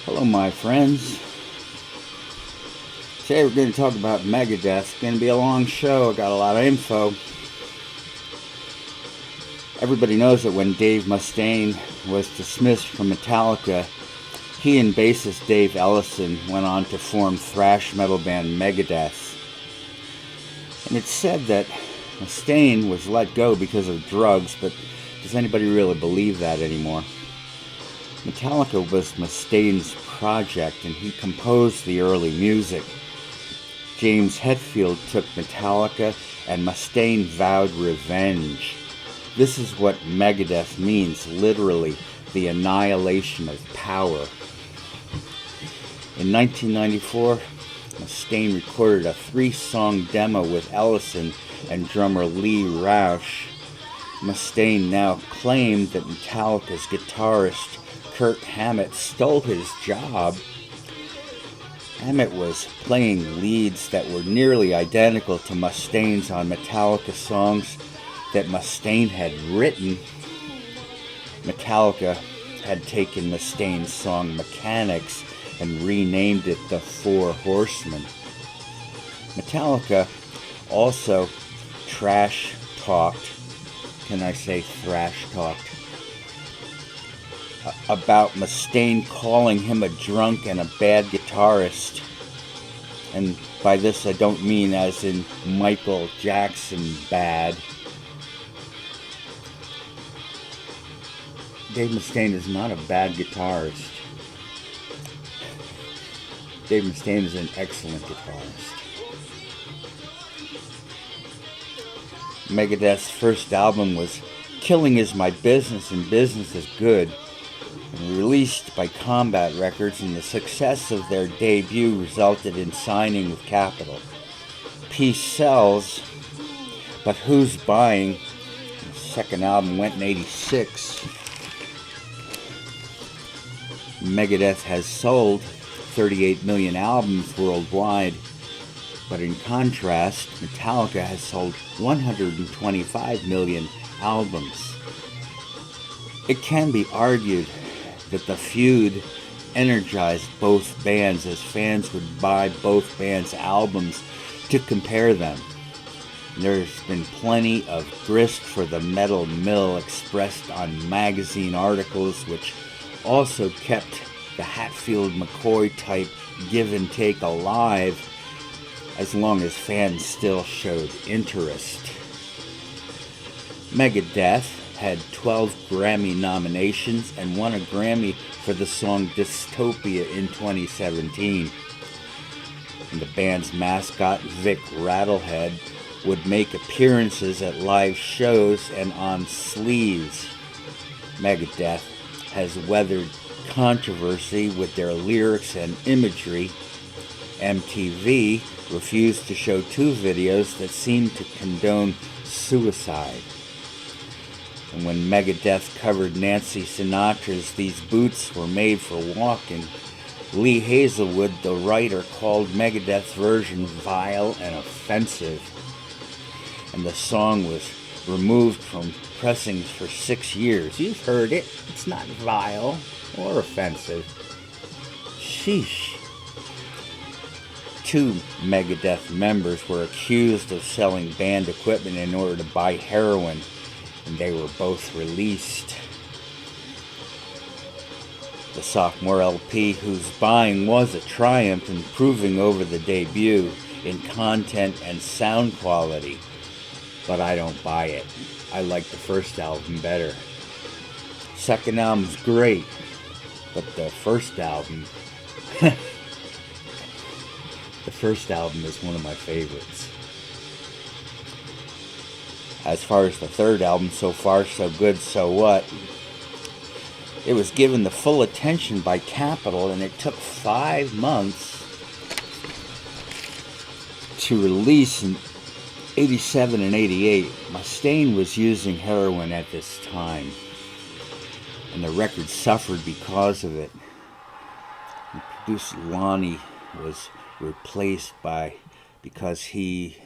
Hello, my friends. Today we're going to talk about Megadeth. It's going to be a long show. I got a lot of info. Everybody knows that when Dave Mustaine was dismissed from Metallica, he and bassist Dave Ellison went on to form thrash metal band Megadeth. And it's said that Mustaine was let go because of drugs, but does anybody really believe that anymore? Metallica was Mustaine's project, and he composed the early music. James Hetfield took Metallica, and Mustaine vowed revenge. This is what Megadeth means, literally, the annihilation of power. In 1994, Mustaine recorded a 3-song demo with Ellison and drummer Lee Rausch. Mustaine now claimed that Metallica's guitarist Kirk Hammett stole his job. Hammett was playing leads that were nearly identical to Mustaine's on Metallica songs that Mustaine had written. Metallica had taken Mustaine's song Mechanics and renamed it the Four Horsemen. Metallica also thrash talked about Mustaine calling him a drunk and a bad guitarist. And by this I don't mean as in Michael Jackson bad. Dave Mustaine is not a bad guitarist. Dave Mustaine is an excellent guitarist. Megadeth's first album was Killing Is My Business and Business Is Good, and released by Combat Records, and the success of their debut resulted in signing with Capitol. Peace sells, but who's buying? The second album went in '86. Megadeth has sold 38 million albums worldwide, but in contrast, Metallica has sold 125 million albums. It can be argued that the feud energized both bands, as fans would buy both bands' albums to compare them. There's been plenty of grist for the metal mill expressed on magazine articles, which also kept the Hatfield-McCoy type give and take alive as long as fans still showed interest. Megadeth had 12 Grammy nominations and won a Grammy for the song Dystopia in 2017. And the band's mascot, Vic Rattlehead, would make appearances at live shows and on sleeves. Megadeth has weathered controversy with their lyrics and imagery. MTV refused to show 2 videos that seemed to condone suicide. And when Megadeth covered Nancy Sinatra's These Boots Were Made for Walking, Lee Hazelwood, the writer, called Megadeth's version vile and offensive. And the song was removed from pressings for 6 years. You've heard it. It's not vile or offensive. Sheesh. 2 Megadeth members were accused of selling band equipment in order to buy heroin, and they were both released. The sophomore LP, whose buying was a triumph, improving over the debut in content and sound quality. But I don't buy it. I like the first album better. Second album's great, but the first album is one of my favorites. As far as the third album, So Far So Good, So What, it was given the full attention by Capitol, and it took 5 months to release in '87 and '88. Mustaine was using heroin at this time, and the record suffered because of it. And producer Lonnie was replaced because he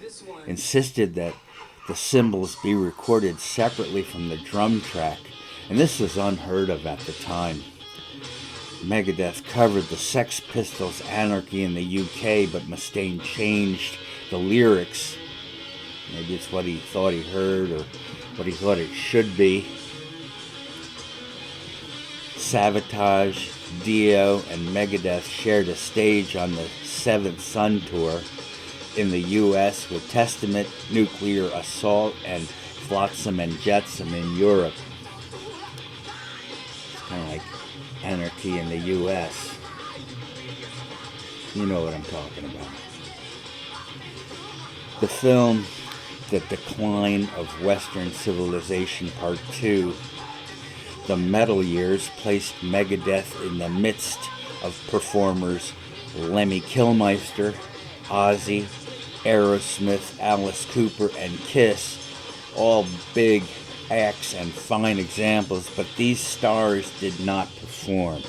insisted that the cymbals be recorded separately from the drum track, and this was unheard of at the time. Megadeth covered the Sex Pistols' Anarchy in the UK, but Mustaine changed the lyrics. Maybe it's what he thought he heard or what he thought it should be. Sabotage, Dio, and Megadeth shared a stage on the Seventh Son Tour in the US with Testament, Nuclear Assault, and Flotsam and Jetsam in Europe. It's kind of like Anarchy in the US. You know what I'm talking about. The film The Decline of Western Civilization Part 2, The Metal Years, placed Megadeth in the midst of performers Lemmy Kilmister, Ozzy, Aerosmith, Alice Cooper, and Kiss, all big acts and fine examples, but these stars did not perform.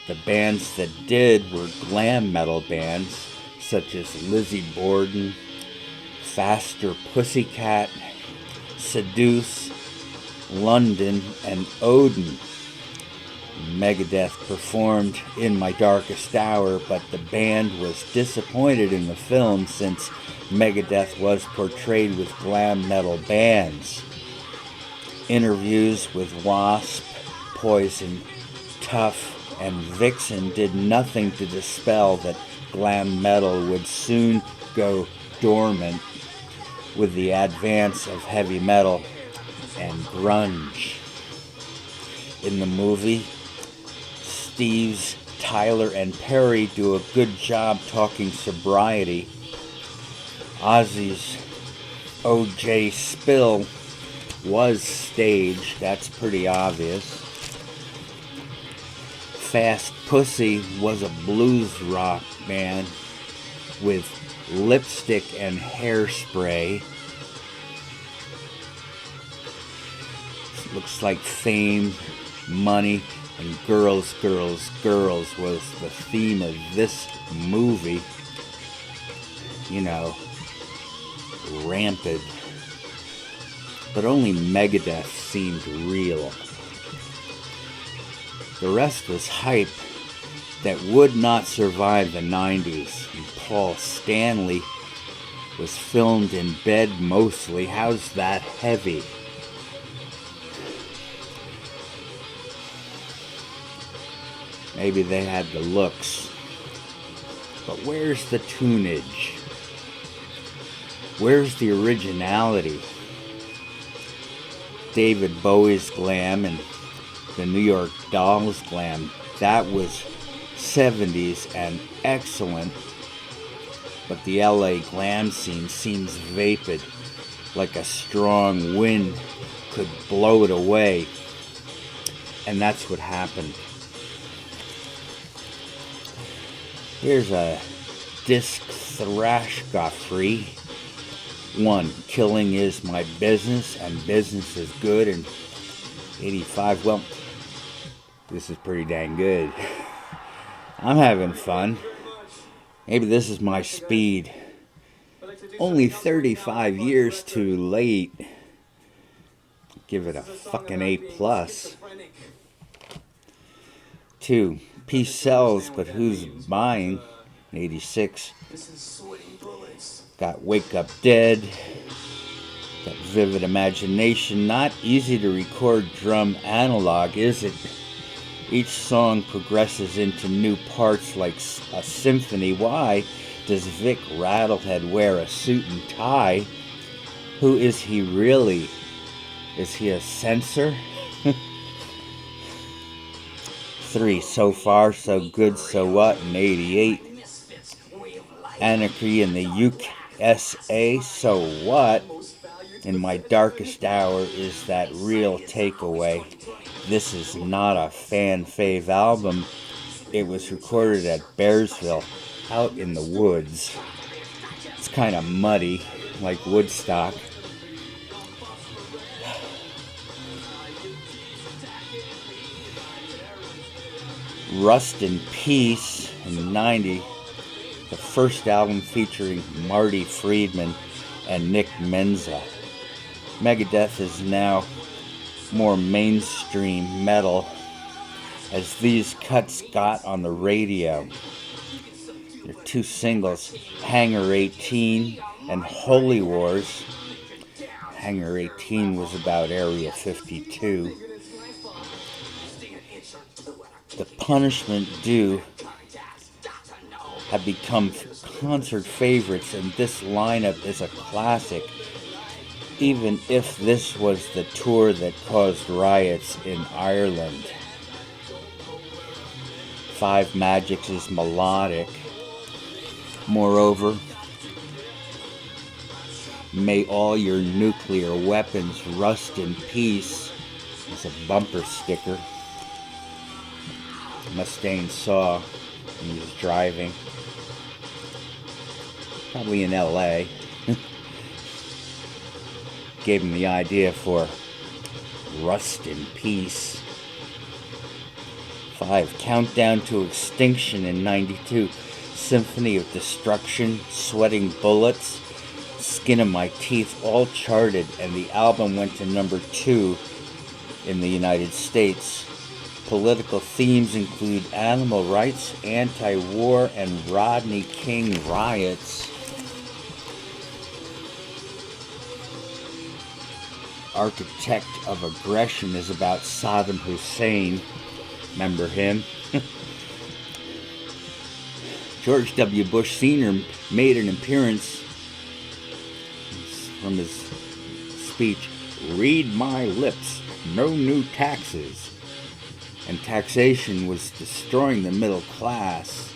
The bands that did were glam metal bands such as Lizzie Borden, Faster Pussycat, Seduce, London, and Odin. Megadeth performed In My Darkest Hour, but the band was disappointed in the film since Megadeth was portrayed with glam metal bands. Interviews with Wasp, Poison, Tough, and Vixen did nothing to dispel that glam metal would soon go dormant with the advance of heavy metal and grunge. In the movie, Steve's, Tyler, and Perry do a good job talking sobriety. Ozzy's OJ spill was staged, that's pretty obvious. Fast Pussy was a blues rock band with lipstick and hairspray. Looks like fame, money, and girls, girls, girls was the theme of this movie. You know, rampant. But only Megadeth seemed real. The rest was hype that would not survive the 90s. And Paul Stanley was filmed in bed mostly. How's that heavy? Maybe they had the looks. But where's the tunage? Where's the originality? David Bowie's glam and the New York Dolls glam, that was 70s and excellent. But the LA glam scene seems vapid, like a strong wind could blow it away. And that's what happened. Here's a disc thrash got free. 1, Killing Is My Business and Business Is Good in 85. Well, this is pretty dang good. I'm having fun. Maybe this is my speed. Only 35 years too late. Give it a fucking A+. 2, Peace Sells, But Who's Buying? 86. Got Wake Up Dead. Got Vivid Imagination. Not easy to record drum analog, is it? Each song progresses into new parts like a symphony. Why does Vic Rattlehead wear a suit and tie? Who is he really? Is he a censor? 3, So Far, So Good, So What in 88. Anarchy in the USA, So What? In My Darkest Hour is that real takeaway. This is not a fan fave album. It was recorded at Bearsville, out in the woods. It's kind of muddy, like Woodstock. Rust in Peace in 90, the first album featuring Marty Friedman and Nick Menza. Megadeth is now more mainstream metal, as these cuts got on the radio. Their two singles, Hangar 18 and Holy Wars. Hangar 18 was about Area 52. The Punishment Due have become concert favorites, and this lineup is a classic, even if this was the tour that caused riots in Ireland. Five Magics is melodic. Moreover, May All Your Nuclear Weapons Rust in Peace is a bumper sticker Mustaine saw when he was driving, probably in LA. Gave him the idea for Rust in Peace. 5, Countdown to Extinction in 92. Symphony of Destruction, Sweating Bullets, Skin of My Teeth, all charted, and the album went to number 2 in the United States. Political themes include animal rights, anti-war, and Rodney King riots. Architect of Aggression is about Saddam Hussein. Remember him? George W. Bush Sr. made an appearance from his speech, "Read my lips, no new taxes." And taxation was destroying the middle class.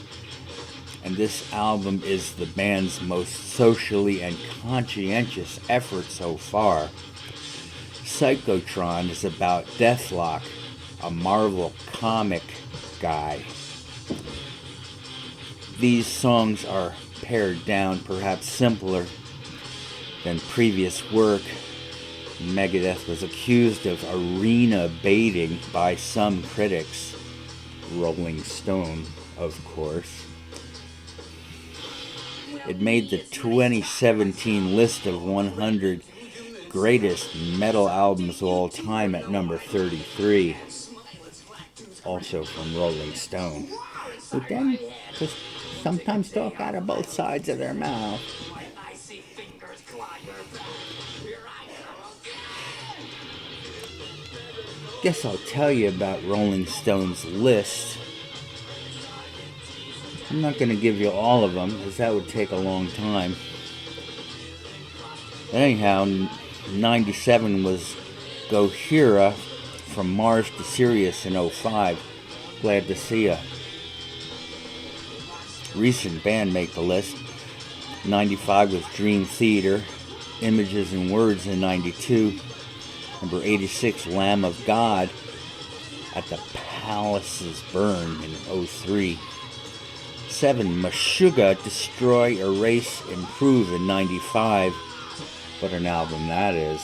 And this album is the band's most socially and conscientious effort so far. Psychotron is about Deathlock, a Marvel comic guy. These songs are pared down, perhaps simpler than previous work. Megadeth was accused of arena baiting by some critics. Rolling Stone, of course. It made the 2017 list of 100 greatest metal albums of all time at number 33. Also from Rolling Stone. But then just sometimes talk out of both sides of their mouth. Guess I'll tell you about Rolling Stone's list. I'm not going to give you all of them, because that would take a long time. Anyhow, 97 was Gojira, From Mars to Sirius in 05. Glad to see ya. Recent band make the list. 95 was Dream Theater, Images and Words in 92. Number 86, Lamb of God, At the Palaces Burn in 03. 7, Meshuggah, Destroy, Erase, Improve in 95. What an album that is.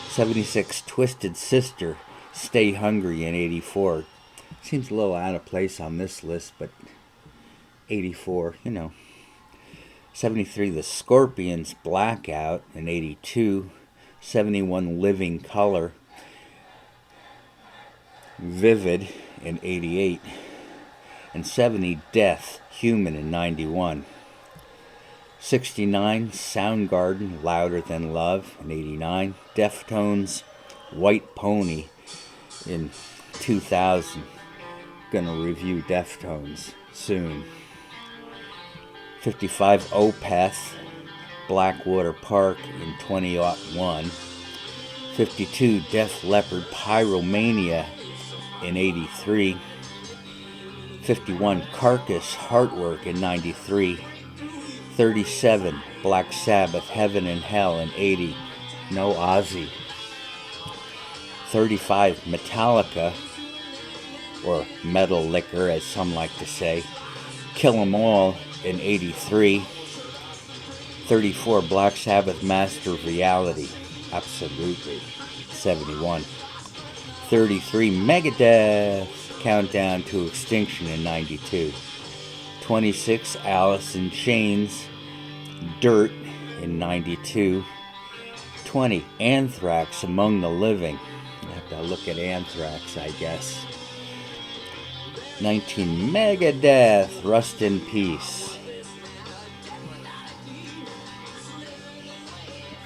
76, Twisted Sister, Stay Hungry in 84. Seems a little out of place on this list, but 84, you know. 73, The Scorpions, Blackout in 82. 71, Living Color, Vivid in 88. And 70, Death, Human in 91. 69, Soundgarden, Louder Than Love in 89. Deftones, White Pony in 2000. Gonna review Deftones soon. 55, Opeth, Blackwater Park in 2001. 52, Def Leppard, Pyromania in 83. 51, Carcass, Heartwork in 93. 37, Black Sabbath, Heaven and Hell in 80. No Ozzy. 35, Metallica, or Metal Liquor as some like to say, Kill 'Em All in 83. 34, Black Sabbath, Master of Reality, absolutely, 71. 33, Megadeth, Countdown to Extinction in 92. 26, Alice in Chains, Dirt in 92. 20, Anthrax, Among the Living. I have to look at Anthrax, I guess. 19, Megadeth, Rust in Peace.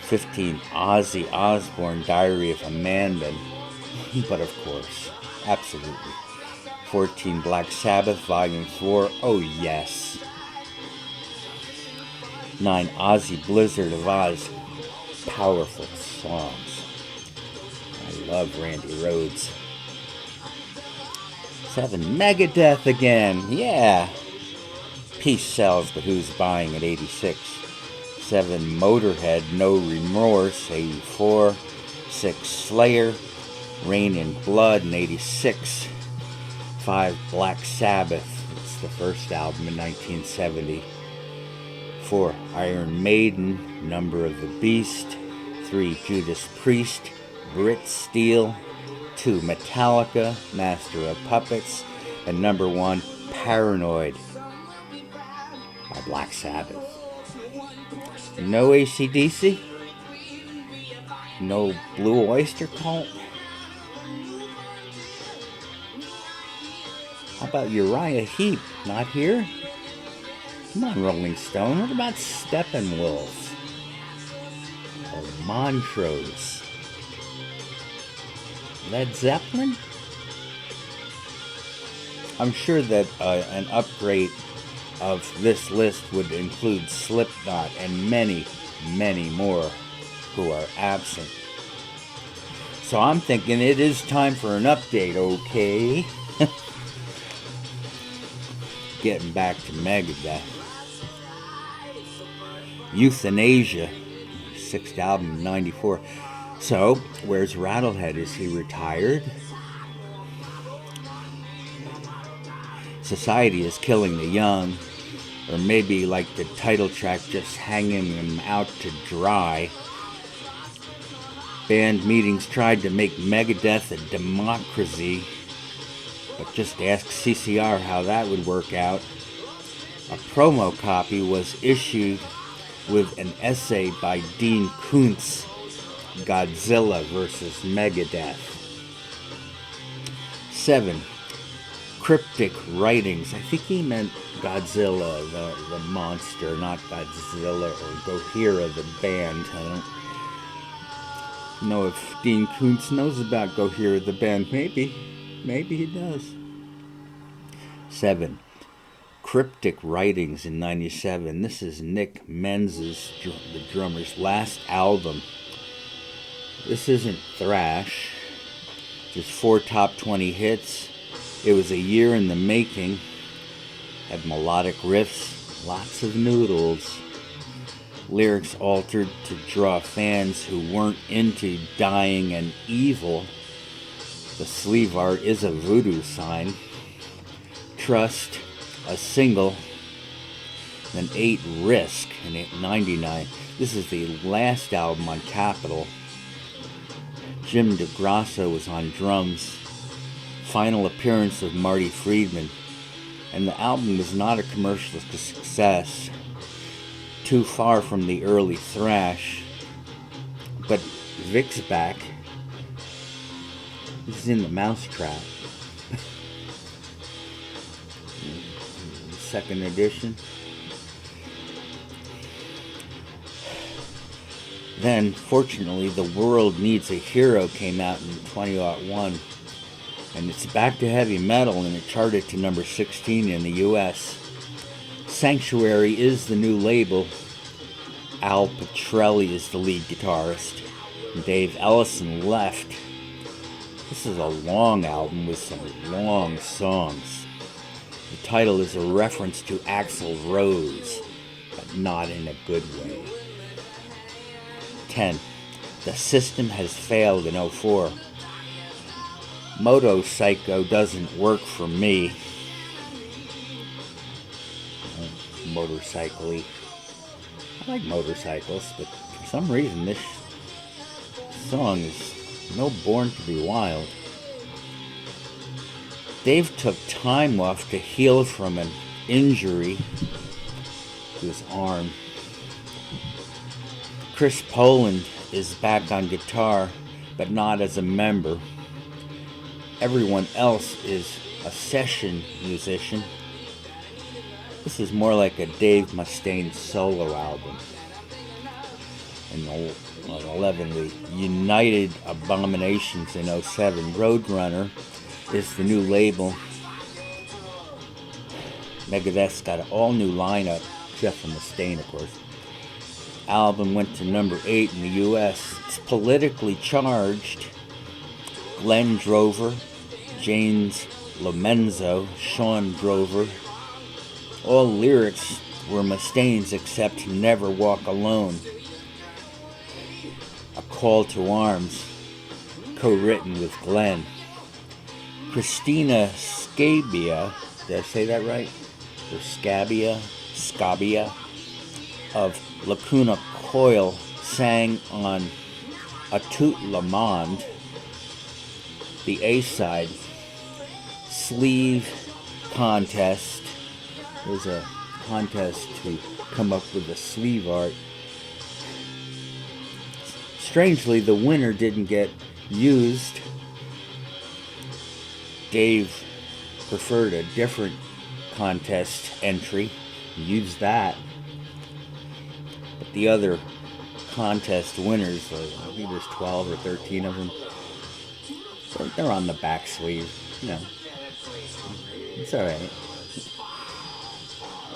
15, Ozzy Osbourne, Diary of a Madman. But of course, absolutely. 14, Black Sabbath, Volume 4, oh yes. 9, Ozzy, Blizzard of Oz, powerful songs. I love Randy Rhoads. 7, Megadeth again, yeah. Peace sells, but who's buying at 86? 7, Motorhead, No Remorse, 84. 6, Slayer, Rain in Blood, in 86. 5, Black Sabbath, it's the first album in 1970. 4, Iron Maiden, Number of the Beast. 3, Judas Priest, Brit Steel. 2, Metallica, Master of Puppets. And number 1, Paranoid by Black Sabbath. No AC/DC? No Blue Oyster Cult? How about Uriah Heep? Not here? Come on, Rolling Stone. What about Steppenwolf? Or Montrose? Led Zeppelin? I'm sure that an upgrade of this list would include Slipknot and many, many more who are absent. So I'm thinking it is time for an update, okay? Getting back to Megadeth. Euthanasia, 6th album, 94. So, where's Rattlehead? Is he retired? Society is killing the young, or maybe like the title track, just hanging them out to dry. Band meetings tried to make Megadeth a democracy, but just ask CCR how that would work out. A promo copy was issued with an essay by Dean Koontz, Godzilla vs. Megadeth. 7, cryptic writings. I think he meant Godzilla, the monster, not Godzilla or Gojira, the band. I don't know if Dean Koontz knows about Gojira, the band. Maybe he does. 7, cryptic writings in 97. This is Nick Menz's, the drummer's, last album. This isn't thrash. Just 4 top 20 hits. It was a year in the making. Had melodic riffs, lots of noodles. Lyrics altered to draw fans who weren't into dying and evil. The sleeve art is a voodoo sign. Trust, a single. Then 8, Risk, in 99. This is the last album on Capitol. Jim DeGrasso was on drums. Final appearance of Marty Friedman. And the album was not a commercial success. Too far from the early thrash. But Vic's back. He's in the Mousetrap. Second edition. Then, fortunately, The World Needs a Hero came out in 2001, and it's back to heavy metal, and it charted to number 16 in the US. Sanctuary is the new label. Al Pitrelli is the lead guitarist. Dave Ellison left. This is a long album with some long songs. The title is a reference to Axl Rose, but not in a good way. 10. The System Has Failed in 04. Motorcycle doesn't work for me. Motorcycle-y. I like motorcycles, but for some reason this song is no Born to Be Wild. Dave took time off to heal from an injury to his arm. Chris Poland is back on guitar, but not as a member. Everyone else is a session musician. This is more like a Dave Mustaine solo album. In 11, the United Abominations in 07. Roadrunner is the new label. Megadeth's got an all-new lineup, except for Mustaine, of course. Album went to number 8 in the US. It's politically charged. Glenn Drover, James Lomenzo, Sean Drover. All lyrics were Mustaine's except Never Walk Alone. A Call to Arms, co-written with Glenn. Christina Scabia, did I say that right? Or Scabia of Lacuna Coil sang on A Tout Le Monde, the A-side. Sleeve contest. There's a contest to come up with the sleeve art. Strangely, the winner didn't get used. Dave preferred a different contest entry. He used that. But the other contest winners, I think there's 12 or 13 of them, they're on the back sleeve. You know, it's alright.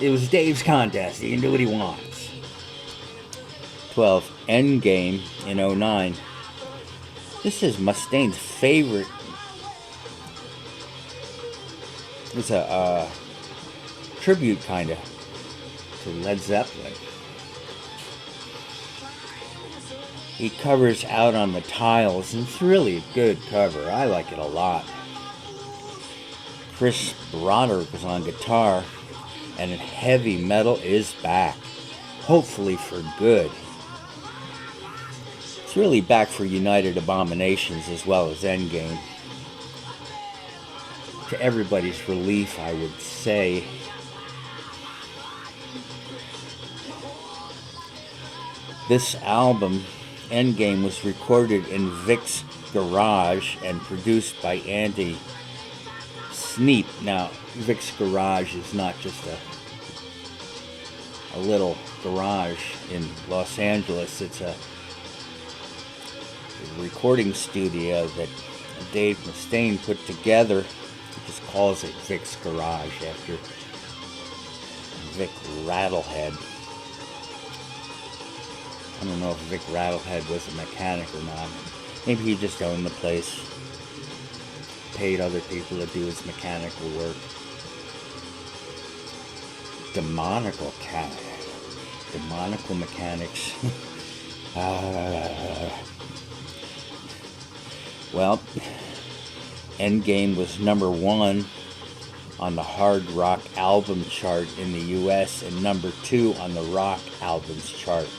It was Dave's contest. He can do what he wants. 12. Endgame in 09. This is Mustaine's favorite. It's a tribute, kind of, to Led Zeppelin. He covers Out on the Tiles, and it's really a good cover. I like it a lot. Chris Broderick is on guitar, and Heavy Metal is back. Hopefully for good. It's really back for United Abominations as well as Endgame. To everybody's relief, I would say. This album, Endgame, was recorded in Vic's garage and produced by Andy Sneap. Now, Vic's garage is not just a little garage in Los Angeles. It's a recording studio that Dave Mustaine put together. He just calls it Vic's garage after Vic Rattlehead. I don't know if Vic Rattlehead was a mechanic or not. Maybe he just owned the place. Paid other people to do his mechanical work. Demonical mechanics. Well, Endgame was number 1 on the hard rock album chart in the US and number 2 on the rock albums chart.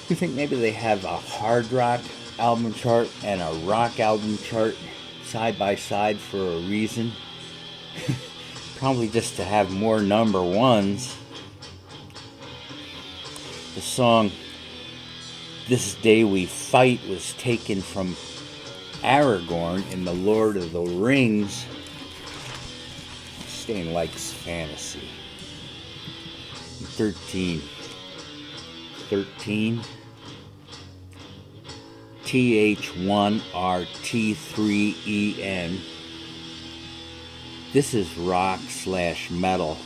You think maybe they have a hard rock album chart and a rock album chart side by side for a reason? Probably just to have more number 1s. The song This Day We Fight was taken from Aragorn in The Lord of the Rings. Mustaine likes fantasy. 13. TH1RT3EN. This is rock/metal.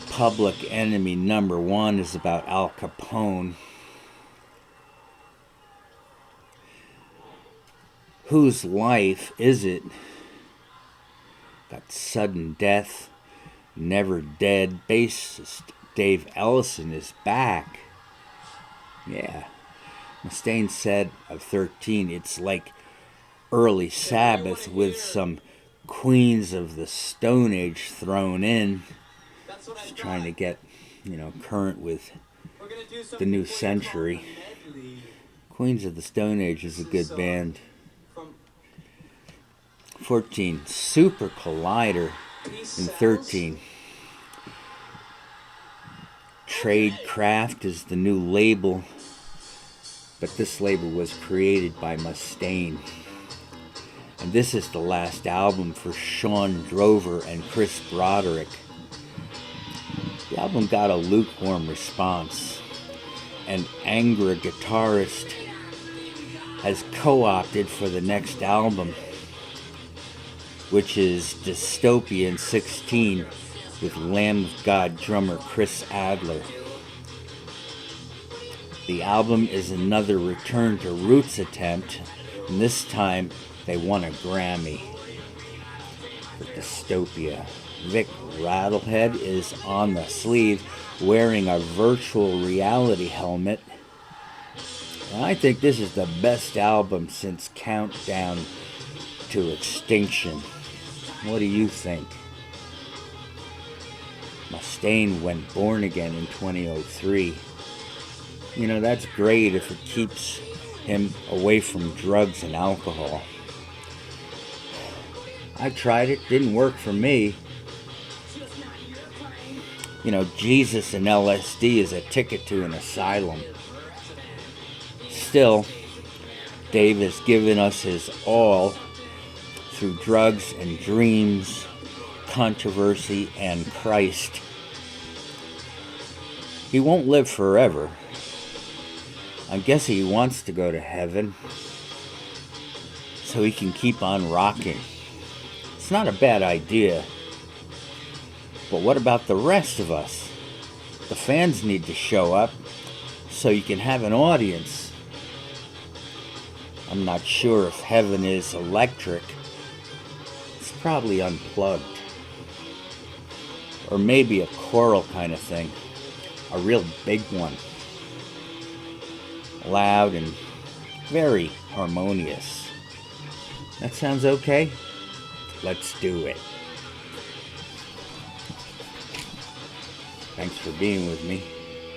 Public Enemy number 1 is about Al Capone. Whose Life Is It? Got Sudden Death, Never Dead. Bassist Dave Ellison is back. Yeah. Mustaine said of 13, it's like early Sabbath with some Queens of the Stone Age thrown in. Just trying to get, current with the new century. Queens of the Stone Age is a good band. 14, Super Collider in 13. Tradecraft is the new label, but this label was created by Mustaine. And this is the last album for Sean Drover and Chris Broderick. The album got a lukewarm response. An angry guitarist has co-opted for the next album, which is Dystopian 16 with Lamb of God drummer Chris Adler. The album is another return to roots attempt, and this time they won a Grammy for Dystopia. Vic Rattlehead is on the sleeve wearing a virtual reality helmet. And I think this is the best album since Countdown to Extinction. What do you think? Mustaine went born again in 2003. You know, that's great if it keeps him away from drugs and alcohol. I tried it, didn't work for me. You know, Jesus and LSD is a ticket to an asylum. Still, Dave has given us his all through drugs and dreams, controversy, and Christ. He won't live forever. I guess he wants to go to heaven so he can keep on rocking. It's not a bad idea. But what about the rest of us? The fans need to show up so you can have an audience. I'm not sure if heaven is electric. It's probably unplugged. Or maybe a choral kind of thing. A real big one. Loud and very harmonious. That sounds okay? Let's do it. Thanks for being with me.